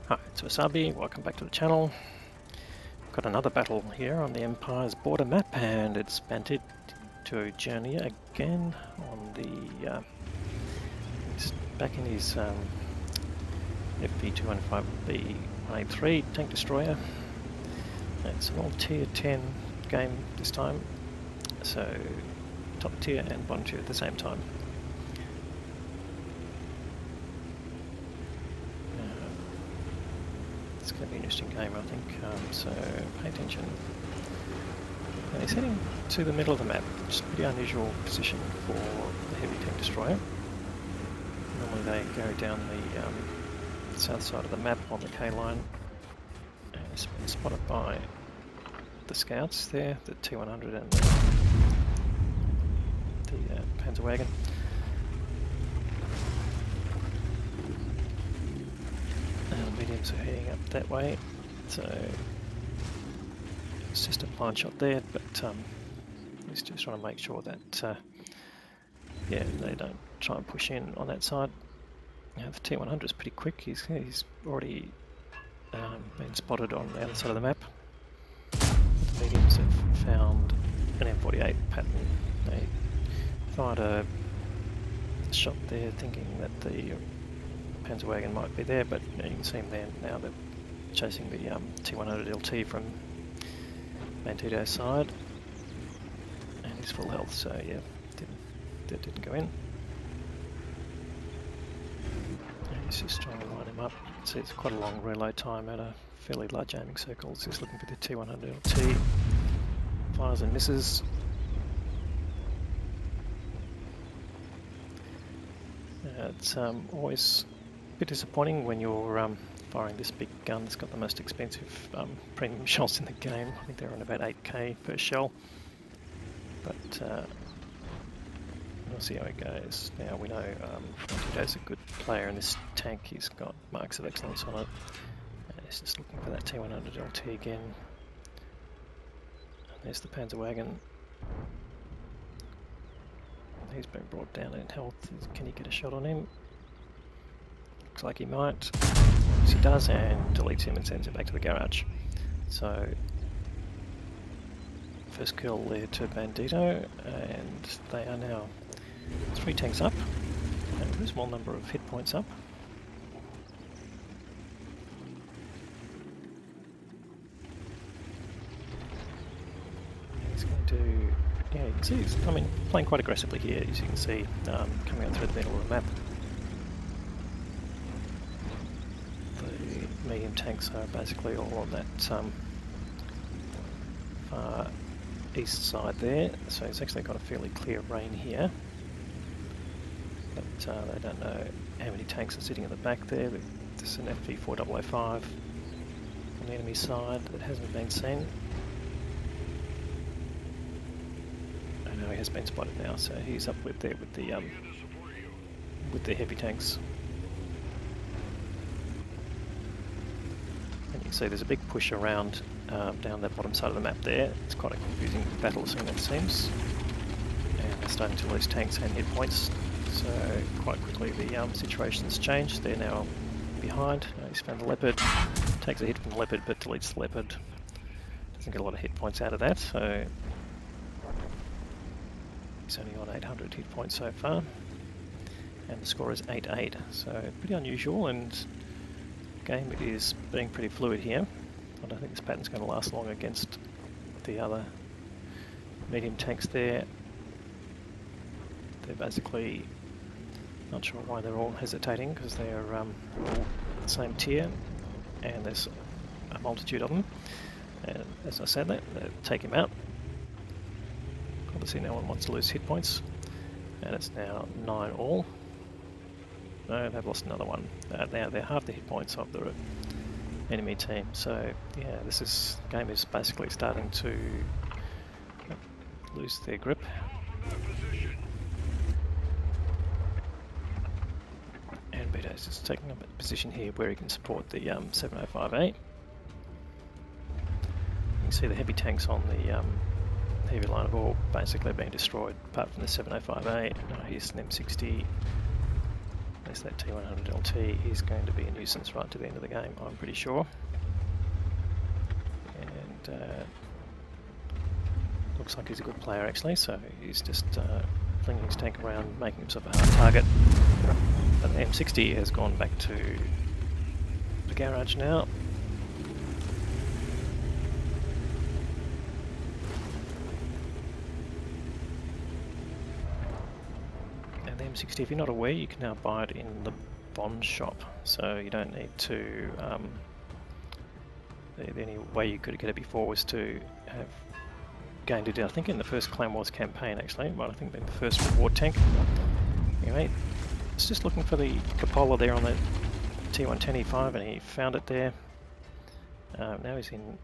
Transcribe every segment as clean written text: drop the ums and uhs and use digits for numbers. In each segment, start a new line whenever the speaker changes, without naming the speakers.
Hi, it's Wasabi, welcome back to the channel. Got another battle here on the Empire's border map, and it's banded to journey again on the he's back in his FV215b 183 tank destroyer. It's an all tier 10 game this time, so top tier and bottom tier at the same time. It's going to be an interesting game, I think, so pay attention. And he's heading to the middle of the map, which is a pretty unusual position for the heavy tank destroyer. Normally they go down the south side of the map on the K line. And it's been spotted by the scouts there, the T100 and the Panzer wagon. Mediums are heading up that way, so it's just a blind shot there, but he's just trying to make sure that yeah, they don't try and push in on that side. Now, the T100 is pretty quick. He's already been spotted on the other side of the map. The mediums have found an M48 pattern. They fired a shot there thinking that the Panzer wagon might be there, but you can see him there now. They're chasing the T100 LT from Bandito's side, and he's full health, so yeah, that didn't go in. And he's just trying to line him up. You can see it's quite a long reload time at a fairly large aiming circle. He's looking for the T100 LT. Fires and misses. It's always a bit disappointing when you're firing this big gun. It's got the most expensive premium shells in the game. I think they're on about 8k per shell. But we'll see how it goes. Now we know Bandito's a good player in this tank. He's got marks of excellence on it. And he's just looking for that T100 LT again. And there's the Panzer wagon. He's been brought down in health. Can he get a shot on him? Looks like he might. Yes, he does, and deletes him and sends him back to the garage. So, first kill there to Bandito, and they are now 3 tanks up, and a small number of hit points up. He's going to... yeah, you can see he's playing quite aggressively here, as you can see, coming up through the middle of the map. The medium tanks are basically all on that far east side there, so it's actually got a fairly clear range here. But they don't know how many tanks are sitting at the back there. This is an FV215b on the enemy side that hasn't been seen. No, he has been spotted now, so he's up with there with the heavy tanks. And you can see there's a big push around down that bottom side of the map there. It's quite a confusing battle scene, it seems. And they're starting to lose tanks and hit points, so quite quickly the situation's changed. They're now behind. He's found the Leopard, takes a hit from the Leopard but deletes the Leopard. Doesn't get a lot of hit points out of that, so he's only on 800 hit points so far, and the score is 8-8, so pretty unusual, and the game is being pretty fluid here. I don't think this pattern's going to last long against the other medium tanks there. They're basically not sure why they're all hesitating, because they are all the same tier, and there's a multitude of them, and as I said, they take him out. Obviously no one wants to lose hit points, and it's now 9 all. No, they've lost another one. Now they're half the hit points of the enemy team, so yeah, this game is basically starting to lose their grip. And Bandito's just taking up a position here where he can support the 705A. You can see the heavy tanks on the heavy line of all basically being destroyed, apart from the 705A. Here's an M60. They Yes, that T100 LT is going to be a nuisance right to the end of the game, I'm pretty sure. And looks like he's a good player actually, so he's just flinging his tank around, making himself a hard target. But the M60 has gone back to the garage now. And the M60, if you're not aware, you can now buy it in the bond shop, so you don't need to the only way you could get it before was to have gained it, I think, in the first Clan Wars campaign actually, but I think in the first reward tank. Anyway, it's just looking for the cupola there on the T110E5 and he found it there. Now he's in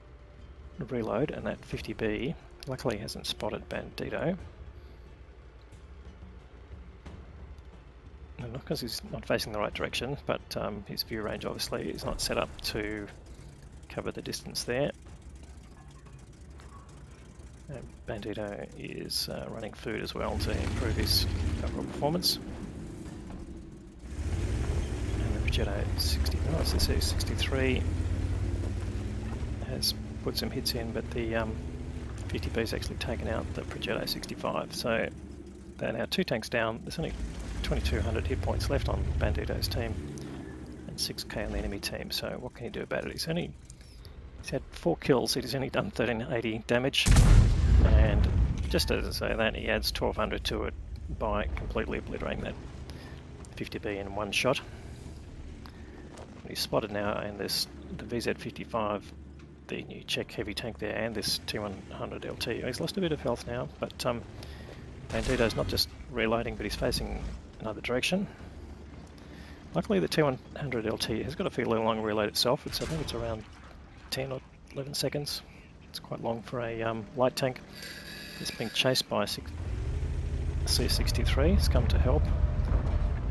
reload, and that 50B luckily hasn't spotted Bandito. And not because he's not facing the right direction, but his view range obviously is not set up to cover the distance there. And Bandito is running food as well to improve his overall performance. And the Progetto 63 has put some hits in, but the 50B's actually taken out the Progetto 65. So they're now 2 tanks down. There's only 2200 hit points left on Bandito's team and 6k on the enemy team. So what can you do about it? He's had 4 kills. He's only done 1380 damage. And just as I say that, he adds 1200 to it by completely obliterating that 50B in one shot. He's spotted now, and there's the VZ55, the new Czech heavy tank there, and this T100 LT. He's lost a bit of health now, but Bandito's not just reloading, but he's facing another direction. Luckily the T100 LT has got a fairly long reload itself. I think it's around 10 or 11 seconds. It's quite long for a light tank. It's being chased by a C63. It's come to help.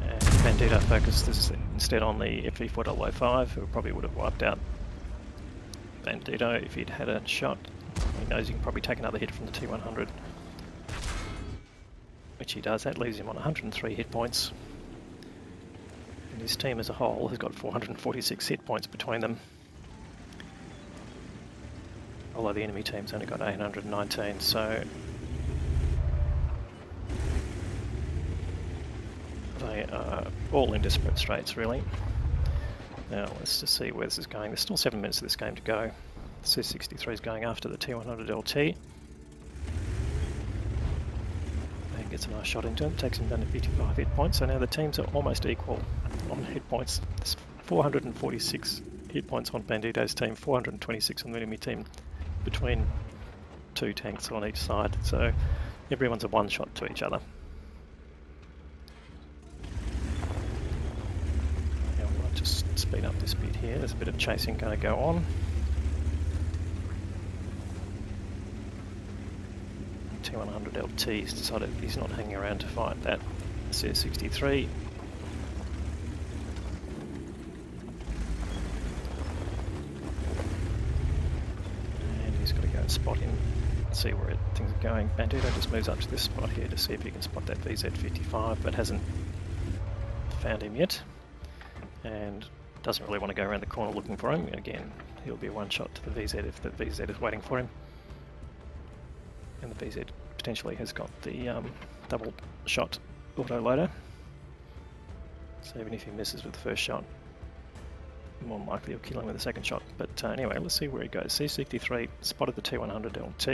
And Bandito focused this instead on the FV215b, who probably would have wiped out Bandito if he'd had a shot. He knows he can probably take another hit from the T100, which he does. That leaves him on 103 hit points. And his team as a whole has got 446 hit points between them. Although the enemy team's only got 819, so they are all in desperate straits really. Now let's just see where this is going. There's still 7 minutes of this game to go. The C63 is going after the T100 LT. And gets a nice shot into him, takes him down to 55 hit points. So now the teams are almost equal on hit points. There's 446 hit points on Bandito's team, 426 on the enemy team, between 2 tanks on each side, so everyone's a one shot to each other. Now I might just speed up this bit here. There's a bit of chasing going to go on. T100 LT's decided he's not hanging around to fight that CS63. Spot him, see where things are going. Bandito just moves up to this spot here to see if he can spot that VZ55, but hasn't found him yet, and doesn't really want to go around the corner looking for him. Again, he'll be a one shot to the VZ if the VZ is waiting for him, and the VZ potentially has got the double shot auto loader, so even if he misses with the first shot, more than likely he'll kill him with the second shot. But anyway, let's see where he goes. C63 spotted the T100 LT,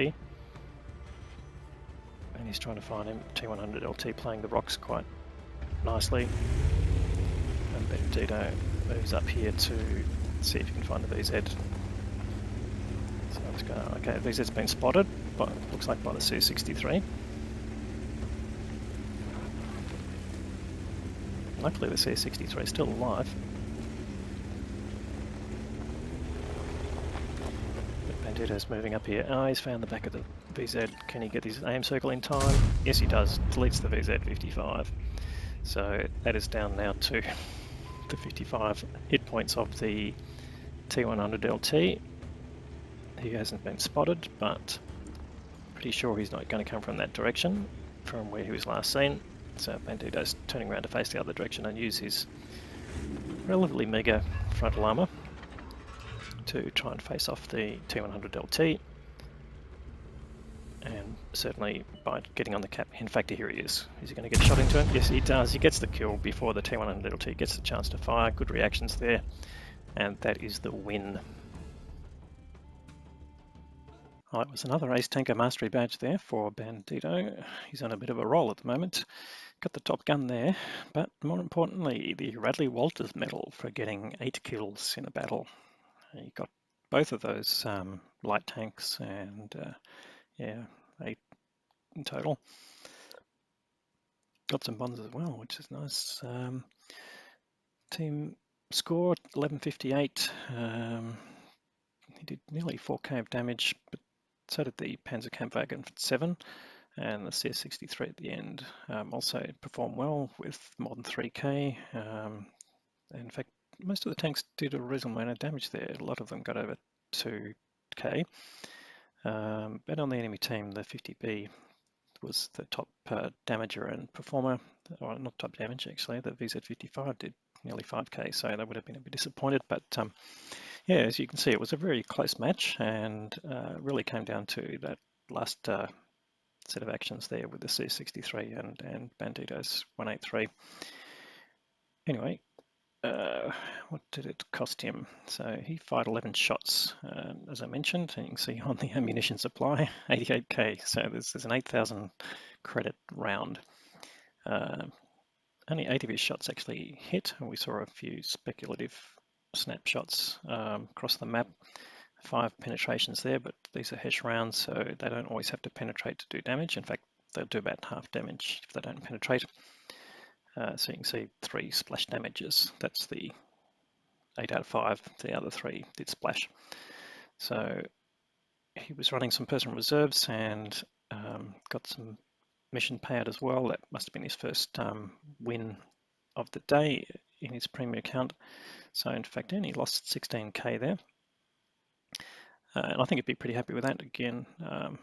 and he's trying to find him. T100 LT playing the rocks quite nicely, and Bandito moves up here to see if he can find the VZ. So let's go. Okay, VZ's been spotted, but looks like by the C63. Luckily the C63 is still alive. Bandito's moving up here. Oh, he's found the back of the VZ. Can he get his aim circle in time? Yes, he does. Deletes the VZ55. So that is down now to the 55 hit points of the T100 LT. He hasn't been spotted, but pretty sure he's not going to come from that direction, from where he was last seen. So Bandito's turning around to face the other direction and use his relatively meagre frontal armour to try and face off the T100 LT. And certainly by getting on the cap, in fact, here he is. Is he going to get shot into him? Yes, he does. He gets the kill before the T100 LT gets the chance to fire. Good reactions there. And that is the win. Well, that was another Ace Tanker Mastery badge there for Bandito. He's on a bit of a roll at the moment. Got the top gun there, but more importantly, the Radley Walters medal for getting 8 kills in a battle. He got both of those light tanks and yeah, 8 in total. Got some bonds as well, which is nice. Team score 1158. He did nearly 4k of damage, but so did the Panzerkampfwagen 7 and the CS63 at the end. Also performed well with more than 3k. In fact, most of the tanks did a reasonable amount of damage there. A lot of them got over 2k. But on the enemy team, the 50B was the top damager and performer, or not top damage actually. The VZ55 did nearly 5k, so they would have been a bit disappointed. But yeah, as you can see, it was a very close match, and really came down to that last set of actions there with the C63 and Bandito's 183. Anyway, what did it cost him? So he fired 11 shots, as I mentioned, and you can see on the ammunition supply, 88k. So there's an 8,000 credit round. Only 8 of his shots actually hit, and we saw a few speculative snapshots across the map. 5 penetrations there, but these are HESH rounds, so they don't always have to penetrate to do damage. In fact, they'll do about half damage if they don't penetrate. So you can see 3 splash damages. That's the 8 out of 5. The other 3 did splash. So he was running some personal reserves and got some mission payout as well. That must have been his first win of the day in his premium account. So in fact, he only lost 16k there. And I think he'd be pretty happy with that. Again, it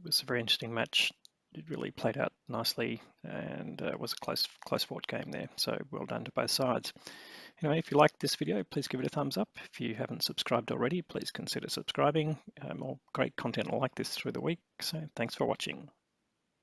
was a very interesting match. It really played out nicely, and it was a close fought game there. So well done to both sides. Anyway, if you liked this video, please give it a thumbs up. If you haven't subscribed already, please consider subscribing. More great content like this through the week. So thanks for watching.